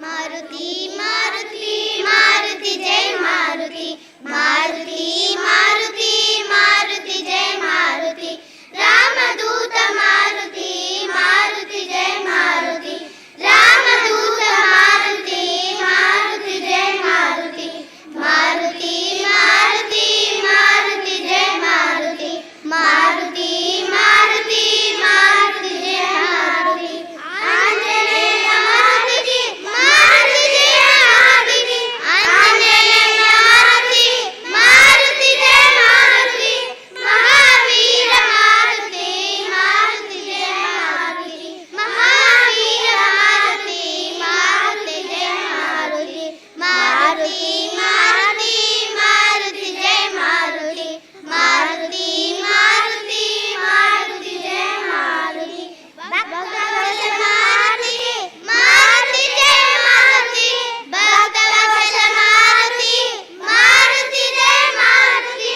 मारुति मारुति मारुति जय मारुति मारुति मारुति मारुति जय मारुति रामदूत मारुति मारुति जय मारुति रामदूत मारुति मारुति जय मारुति मारुति मारुति मारुति जय मारुति मारुति मारुति मारुति जय मारुति आंजनेय मारुति मारुति जय मारुति आंजनेय मारुति मारुति जय मारुति महावीर मारुति मारुति जय मारुति महावीर मारुति मारुति जय मारुति मारुति मारुति मारुति जय मारुति मारुति मारुति मारुति जय मारुति भक्तवत्सल मारुति मारुति जय मारुति भक्तवत्सल मारुति मारुति जय मारुति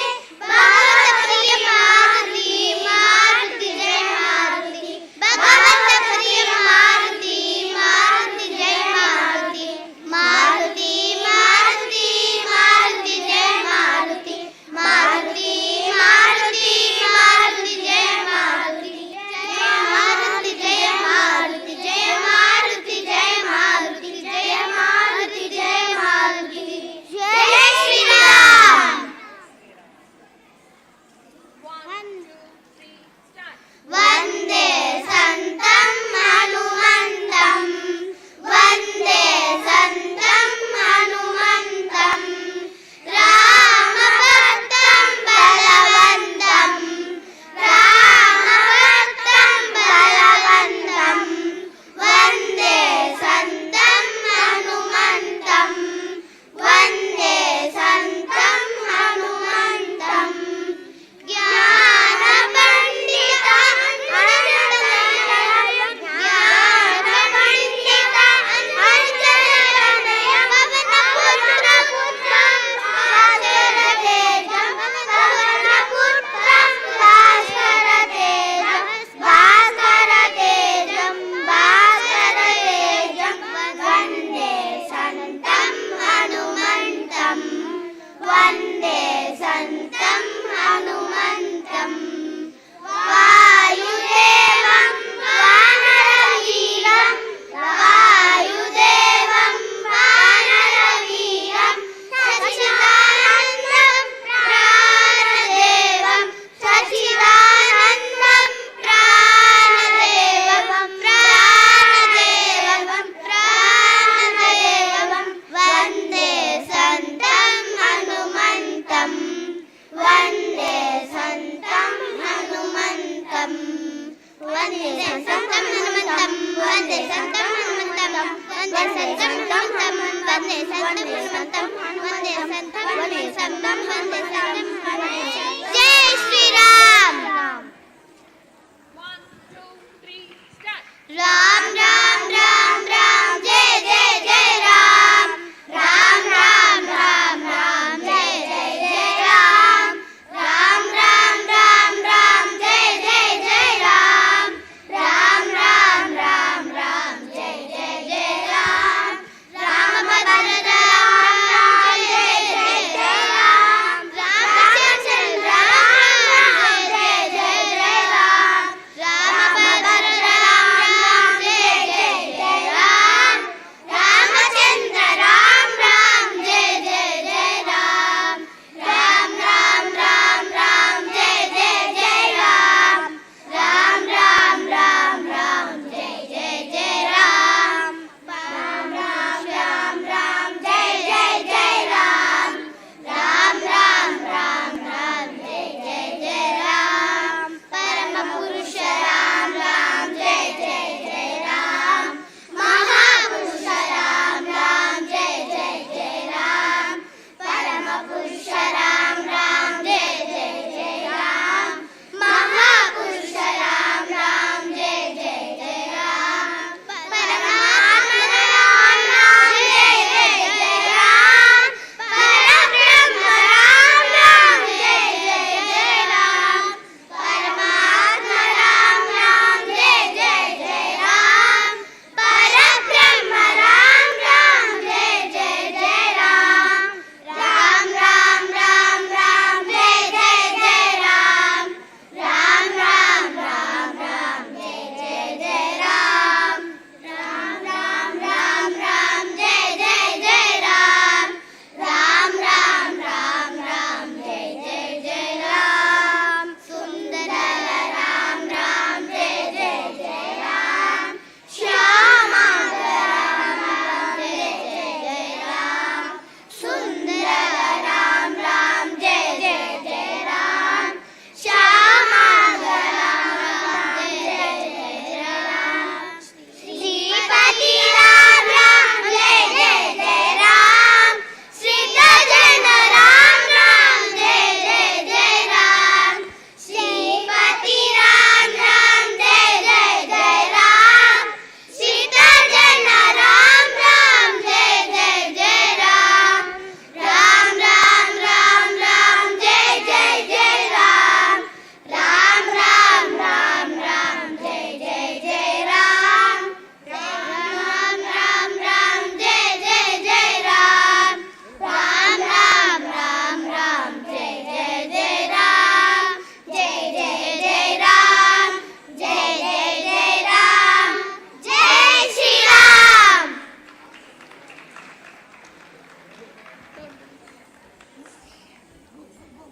भगवत्प्रिय मारुति मारुति जय मारुति भगवत्प्रिय मारुति मारुति जय मारुति मारुति मारुति मारुति जय मारुति मारुति मारुति मारुति जय मारुति जय मारुति जय मारुति जय मारुति जय मारुति जय मारुति जय मारुति जय श्री राम वंदे संतं हनुमन्तं वंदे संतं हनुमन्तं रामभक्तं बलवन्तं रामभक्तं बलवन्तं वंदे संतं हनुमन्तं वंदे संतं हनुमन्तं ज्ञानपण्डित ज्ञानपण्डित पवनपुत्रं भास्करतेजं पवनपुत्रं भास्करतेजं भास्करतेजं भास्करतेजं वन्दे संतं हनुमन्तं वन्दे संतं हनुमन्तं वायुदेवं वानरवीरं वायुदेवं वानरवीरं सच्चिदानन्दं प्राणदेवं सच्चिदानन्दं प्राणदेवं प्राणदेवं प्राणदेवं वन्दे संतं हनुमन्तं वन्दे संतं हनुमन्तं वन्दे संतं हनुमन्तं वन्दे संतं हनुमन्तं वन्दे संतं हनुमन्तं वन्दे संतं हनुमन्तं वन्दे संतं वन्दे संतं वन्दे संतं जय श्री राम राम राम राम राम जय जय जय राम राम राम राम राम जय जय जय राम राम राम राम राम जय जय जय राम राम राम राम राम जय जय जय राम रामभद्र राम जय जय जय Ram Ramchandra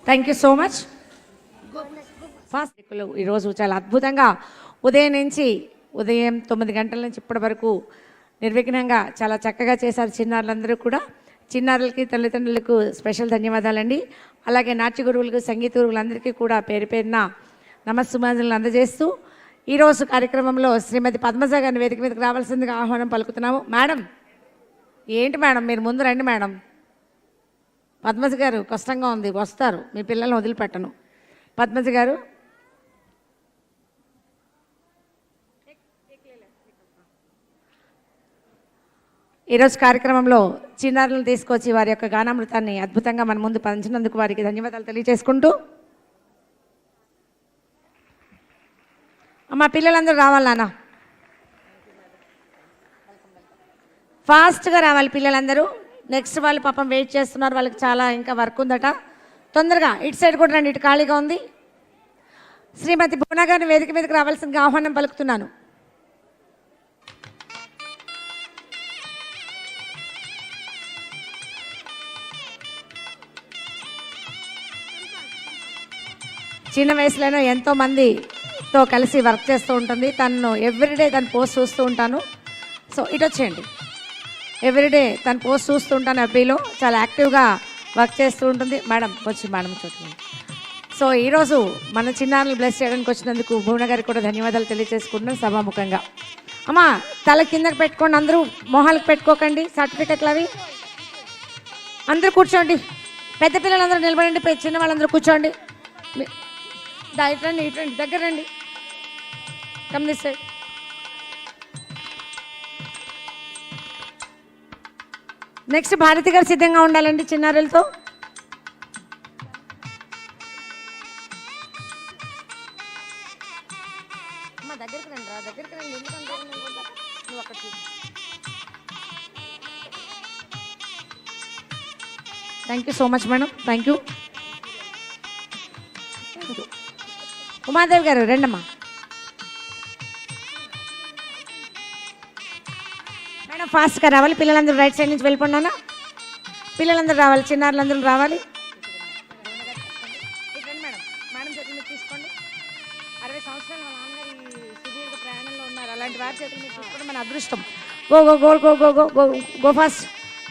thank you so much. Fast ఈరోజు చాలా అద్భుతంగా ఉదయం 9 గంటల నుంచి ఇప్పటి వరకు నిర్విఘ్నంగా చాలా చక్కగా చేశారు చిన్నారులందరూ కూడా. చిన్నారులకి తల్లిదండ్రులకు స్పెషల్ ధన్యవాదాలండి. అలాగే నాట్య గురువులకు సంగీత గురువులందరికీ కూడా పేరు పేరున నమస్సుమాంజలు అందజేస్తూ ఈరోజు కార్యక్రమంలో శ్రీమతి పద్మజ గారిని వేదిక మీదకి రావాల్సిందిగా ఆహ్వానం పలుకుతున్నాము. మేడం ఏంటి మేడం మీరు ముందు రండి మేడం. పద్మజ గారు కష్టంగా ఉంది, వస్తారు, మీ పిల్లల్ని వదిలిపెట్టను. పద్మజ గారు ఈరోజు కార్యక్రమంలో చిన్నారులను తీసుకొచ్చి వారి యొక్క గానామృతాన్ని అద్భుతంగా మన ముందు పంచినందుకు వారికి ధన్యవాదాలు తెలియజేసుకుంటూ, మా పిల్లలందరూ రావాలి నాన్న, ఫాస్ట్గా రావాలి పిల్లలందరూ. నెక్స్ట్ వాళ్ళు పాపం వెయిట్ చేస్తున్నారు, వాళ్ళకి చాలా ఇంకా వర్క్ ఉందట. తొందరగా ఇటు సైడ్ కూడా రండి, ఇటు ఖాళీగా ఉంది. శ్రీమతి భువన గారిని వేదిక మీదకి రావాల్సిందిగా ఆహ్వానం పలుకుతున్నాను. చిన్న వయసులోనూ ఎంతోమందితో కలిసి వర్క్ చేస్తూ ఉంటుంది. తను ఎవ్రీడే తను పోస్ట్ చూస్తూ ఉంటాను. సో ఇటు వచ్చేయండి. ఎవ్రీడే తను పోస్ట్ చూస్తూ ఉంటాను, ఎఫ్బీలో చాలా యాక్టివ్గా వర్క్ చేస్తూ ఉంటుంది. మేడం చూడండి. సో ఈరోజు మన చిన్నారులు బ్లెస్ చేయడానికి వచ్చినందుకు భువన గారికి కూడా ధన్యవాదాలు తెలియజేసుకుంటున్నాను సభాముఖంగా. అమ్మా తల కిందకి పెట్టుకోండి, అందరూ మొహాలకు పెట్టుకోకండి సర్టిఫికెట్లు అవి. అందరూ కూర్చోండి, పెద్ద పిల్లలందరూ నిలబడండి, చిన్న వాళ్ళందరూ కూర్చోండి. ఇట్రండి దగ్గర రండి, come this side. Next Bharati గారు సిద్ధంగా ఉండాలండి చిన్నారులతో. దగ్గరికి రండి దగ్గరికి రండి, ఎందుకంటే నువ్వు అక్కడికి. Thank you so much madam, thank you. Umadevi గారు రండమ్మా. మేడం ఫాస్ట్గా రావాలి, పిల్లలందరూ రైట్ సైడ్ నుంచి వెళ్ళిపోండి. పిల్లలందరూ రావాలి, చిన్నారులందరూ రావాలి. మేడం మేడం చేతుల మీద తీసుకోండి. 60 సంవత్సరాలు మా నాన్నగారు ఈ సుదీర్ఘ ప్రయాణంలో ఉన్నారు, అలాంటి వారి చేతుల మీద తీసుకోవడం మన అదృష్టం. Go go go go go go go go fast.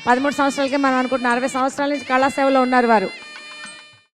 13 సంవత్సరాలకే మనం అనుకుంటున్నాం, 60 సంవత్సరాల నుంచి కళాసేవలో ఉన్నారు వారు.